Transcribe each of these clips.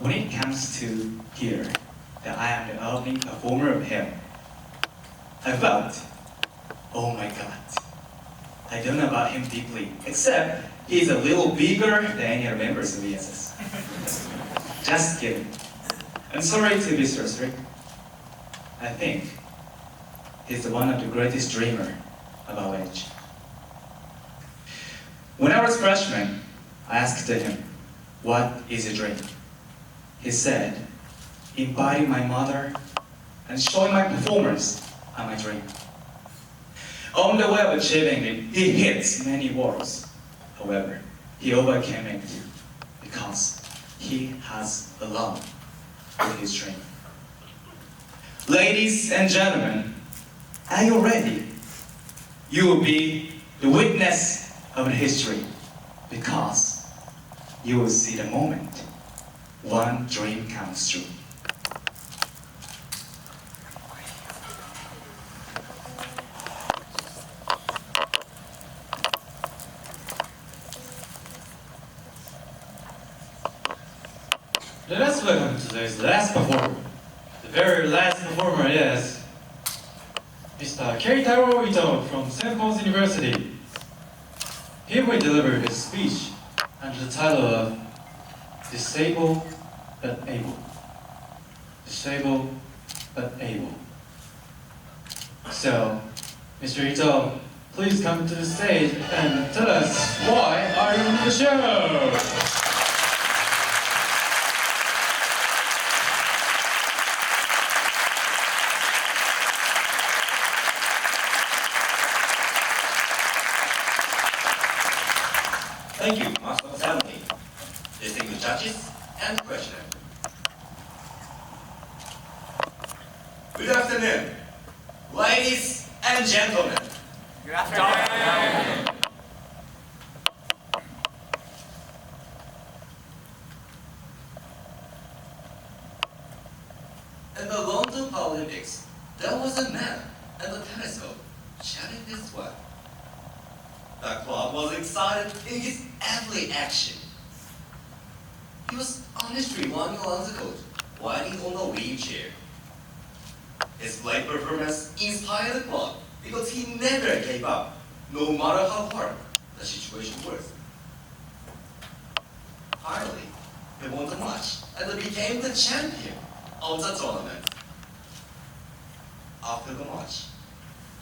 when it comes to here, that I am the only performer of him, I felt, oh my god, I don't know about him deeply, except he's a little bigger than any other members of ESS. Just kidding. I'm sorry to be so strict. I think he's one of the greatest dreamer of our age. When I was freshman, I asked him, what is a dream? He said, inviting my mother and showing my performance are my dream. On the way of achieving it, he hits many walls. However, he overcame it because he has a love with his dream. Ladies and gentlemen, are you ready? You will be the witness of the history because you will see the moment one dream comes true. Let us welcome today's last performer. The very last performer is Mr. Keitaro Ito from St. Paul's University. He will deliver his speech under the title of Disabled but Able. Disabled but Able. So, Mr. Ito, please come to the stage and tell us why are you on the show? Thank you, Master Assembly, distinguished judges, and questioner. Good afternoon, ladies and gentlemen. Good afternoon. In the London Paralympics, there was a man at the telescope shouting this word. The crowd was excited in his every action. He was honestly running around the court, riding on a wheelchair. His play performance inspired the crowd because he never gave up, no matter how hard the situation was. Finally, he won the match and became the champion of the tournament. After the match,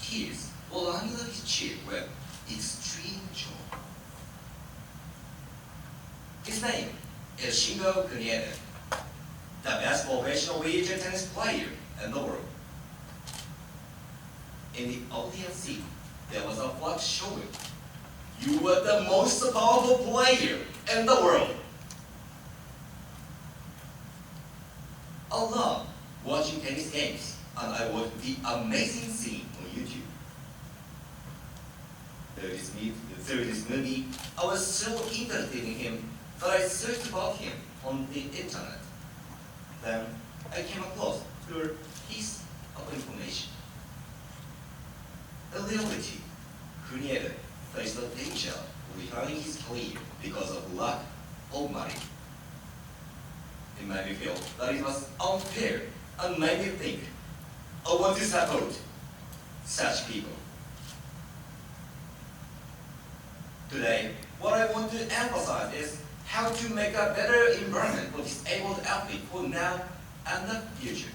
tears were running down his cheek with extreme joy. His name is Shingo Kunieda, the best professional wheelchair tennis player in the world. In the audience seat, there was a flag showing, "You were the most powerful player in the world." I love watching tennis games, and I watched the amazing scene on YouTube. Through this movie, I was so interested in him that I searched about him on the internet. Then I came across your piece of information. In reality, Kunieda faced the danger of retiring his career because of lack of money. It made me feel that it was unfair and made me think, I want to support such people. Today, what I want to emphasize is how to make a better environment for disabled athletes for now and the future.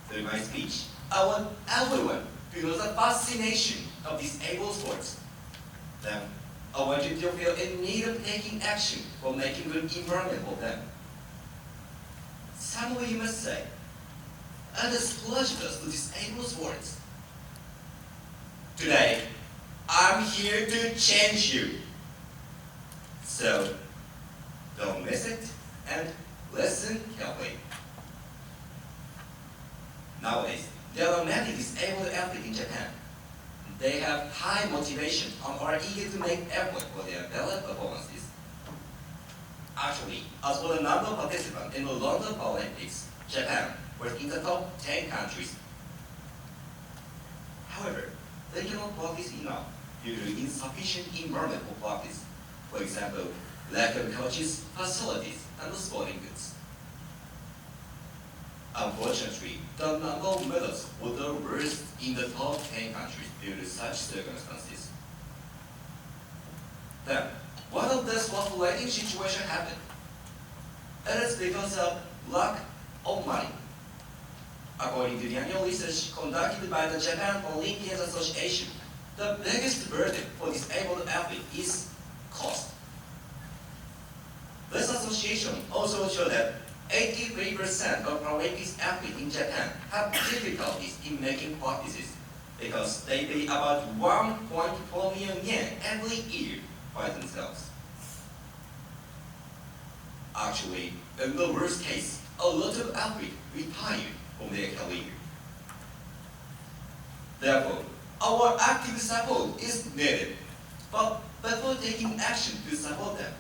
Through my speech, I want everyone to know the fascination of disabled sports. Then, I want you to feel in need of taking action for making good environment for them. Some of you must say, and disclosures to disabled sports. Today, I'm here to change you. So, don't miss it and listen carefully. Nowadays, there are many disabled athletes in Japan. They have high motivation and are eager to make effort for their better performances. Actually, as for the number of participants in the London Paralympics, Japan was in the top 10 countries. However, they cannot practice enough due to insufficient environment for practice. For example, lack of coaches, facilities, and sporting goods. Unfortunately, the number of medals was the worst in the top 10 countries due to such circumstances. Then, one of the spotlighting situation happened. It is because of lack of money. According to the annual research conducted by the Japan Olympic Association, the biggest burden for disabled athletes is cost. This association also showed that 83% of Paralympics athletes in Japan have difficulties in making practices because they pay about 1.4 million yen every year by themselves. Actually, in the worst case, a lot of athletes retire from their career. Therefore, our active support is needed. But before taking action to support them,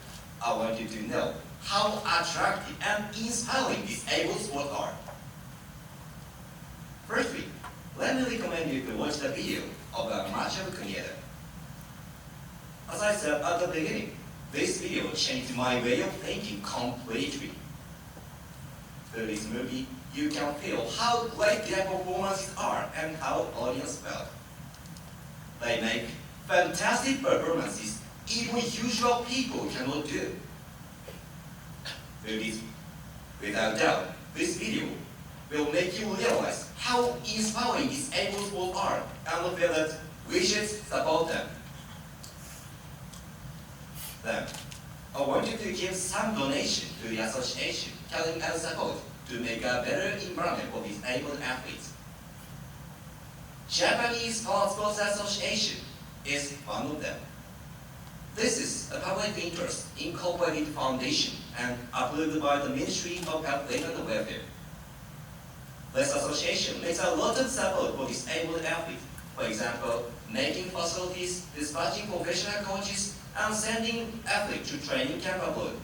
I want you to know how attractive and inspiring disabled sports are. Firstly, let me recommend you to watch the video of a match of Kunieda. As I said at the beginning, this video changed my way of thinking completely. Through this movie, you can feel how great their performances are and how audience felt. They make fantastic performances even usual people cannot do. Through this, without doubt, this video will make you realize how inspiring disabled sports are and feel that we should support them. Then, I want you to give some donation to the association carrying out support to make a better environment for disabled athletes. Japanese Sports Association is one of them. This is a public interest incorporated foundation and approved by the Ministry of Health and Welfare. This association makes a lot of support for disabled athletes. For example, making facilities, dispatching professional coaches, and sending athletes to training camp abroad.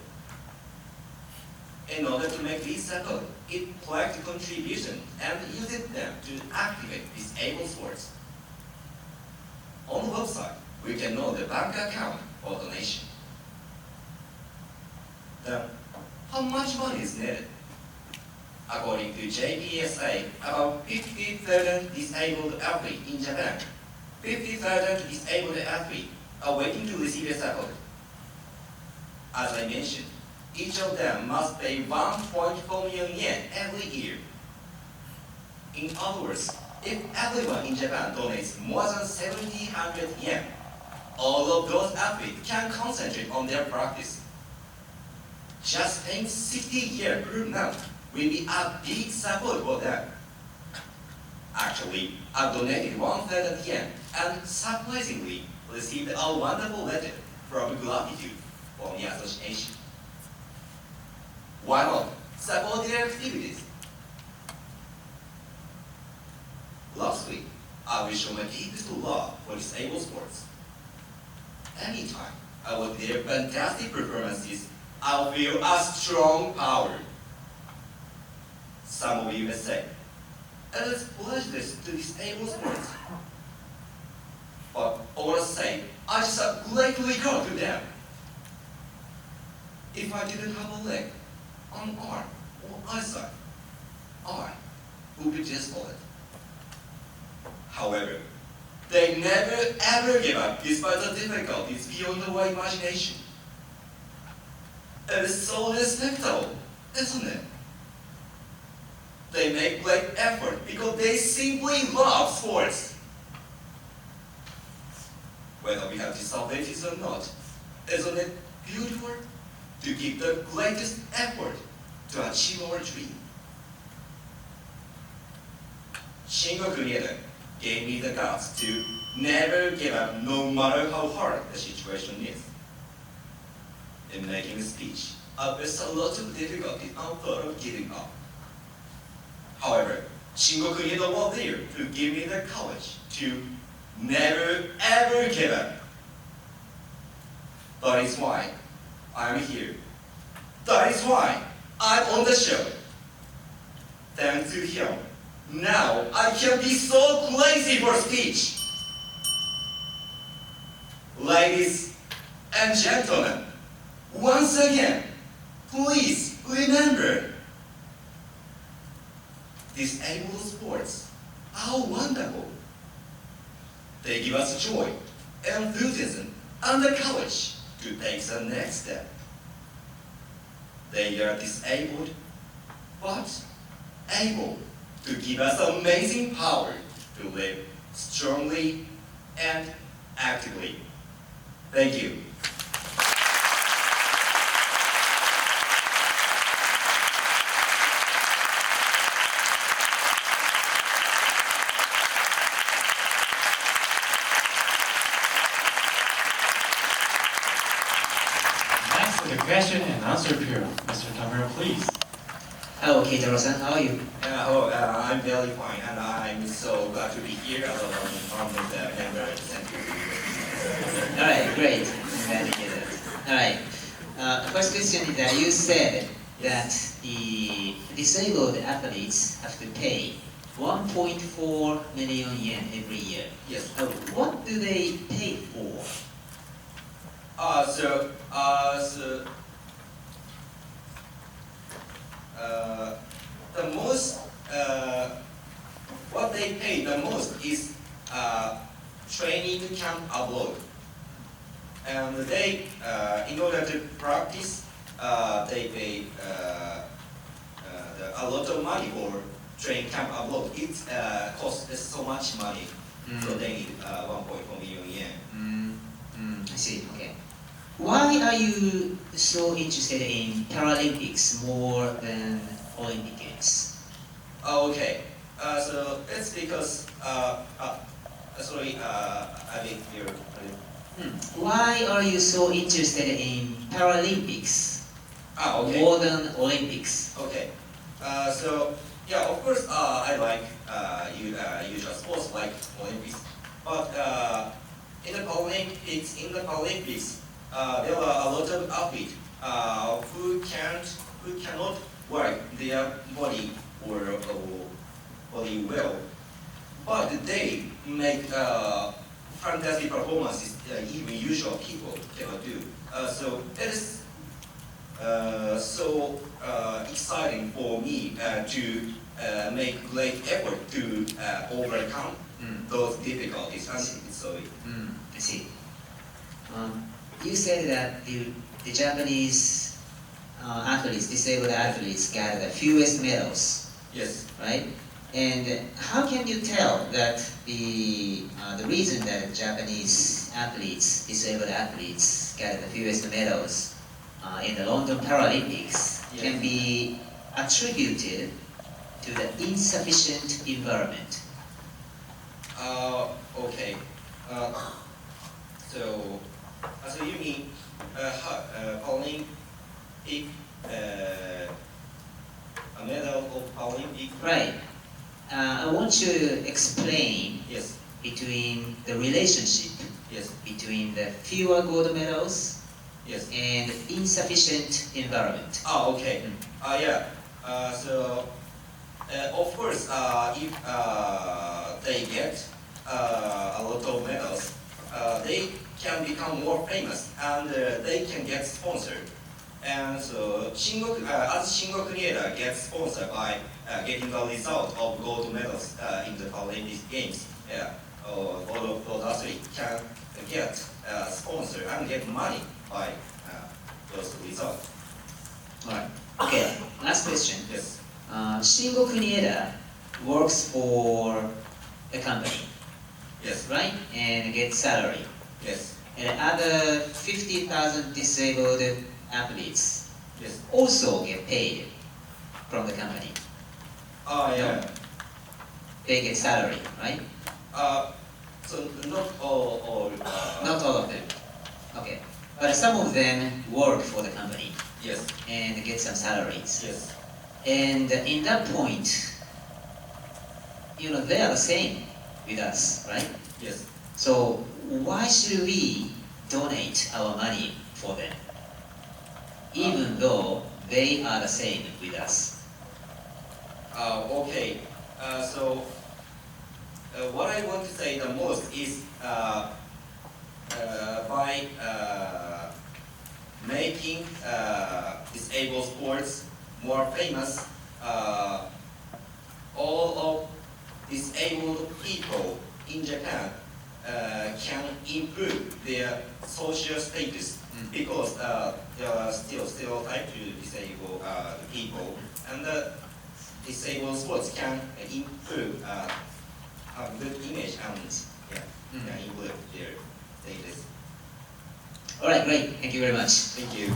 In order to make this support, it collects contributions and uses them to activate disabled sports. On the website, we can know the bank account for donation. Then, how much money is needed? According to JPSA, about 50,000 disabled athletes in Japan, 50,000 disabled athletes are waiting to receive a support. As I mentioned, each of them must pay 1.4 million yen every year. In other words, if everyone in Japan donates more than 7,000 yen, all of those athletes can concentrate on their practice. Just paying 60 yen per month will be a big support for them. Actually, I donated 1,000 yen and surprisingly received a wonderful letter from gratitude from the association. Why not support their activities? Last week, I will show my deepest love for disabled sports. Anytime I watch their fantastic performances, I feel a strong power. Some of you may say, it is pleasureless to disable sports. But I want to say, I just greatly go to them. If I didn't have a leg, an arm, or eyesight, I would be desolate. However, they never ever give up despite the difficulties beyond our imagination. It is so respectable, isn't it? They make great effort because they simply love sports. Whether we have disabilities or not, isn't it beautiful to give the greatest effort to achieve our dream? Shingo Kunieda gave me the guts to never give up no matter how hard the situation is. In making a speech, I faced a lot of difficulty and thought of giving up. However, Shingo Kunieda was there to give me the courage to never ever give up. That is why I'm here. That is why I'm on the show. Thanks to him, now I can be so crazy for speech. Ladies and gentlemen, once again, Please remember, disabled sports are wonderful. They give us joy, enthusiasm, and the courage to take the next step. They are disabled, but able to give us amazing power to live strongly and actively. Thank you. Next to the question and answer period, Mr. Tamura, please. Hello, Keitaro-san. How are you? I'm very fine, and I'm so glad to be here as a from the member. Thank you. All right, great. I'm glad to hear that. All right. The first question is that you said that the disabled athletes have to pay 1.4 million yen every year. Yes. What do they pay for? The most, what they pay the most is training camp abroad. And they, in order to practice, they pay a lot of money for training camp abroad. It costs so much money, so they need 1.4 million yen. I see. Okay. Why are you so interested in Paralympics more than Olympic Games? Okay, so it's because, sorry, I didn't hear. Why are you so interested in Paralympics Okay. more than Olympics? Okay, so yeah, of course, I like usual sports like Olympics, but in the Paralympics, there are a lot of athletes who cannot work their body or body well, but they make fantastic performances even usual people cannot do. So it is so exciting for me to make great effort to overcome those difficulties. And so I see. You said that the Japanese athletes, disabled athletes, got the fewest medals, yes, right? And how can you tell that the reason that Japanese athletes, disabled athletes, got the fewest medals in the London Paralympics can be attributed to the insufficient environment? Okay. So you mean Olympic, a medal of Olympic? Right. I want you to explain Yes, between the relationship yes, between the fewer gold medals yes. and insufficient environment. Okay. Yeah. So, of course, if they get a lot of medals, they can become more famous and they can get sponsored. And so, as Shingo Kunieda gets sponsored by getting the result of gold medals in the Paralympic Games, all of those athletes can get sponsored and get money by those results. Alright. Okay, last question. Yes. Shingo Kunieda works for a company, Yes. right? And gets salary. Yes. And other 50,000 disabled athletes Yes. also get paid from the company. Yeah. They get salary, right? So not all. Not all of them. Okay. But some of them work for the company Yes. and get some salaries. Yes. And in that point, they are the same with us, right? Yes. So why should we donate our money for them, even though they are the same with us? Okay. So what I want to say the most is by making disabled sports more famous, all of disabled people in Japan can improve their social status because there are still stereotypes to disabled people, and disabled sports can improve have good image and can improve their status. Alright, great. Thank you very much. Thank you.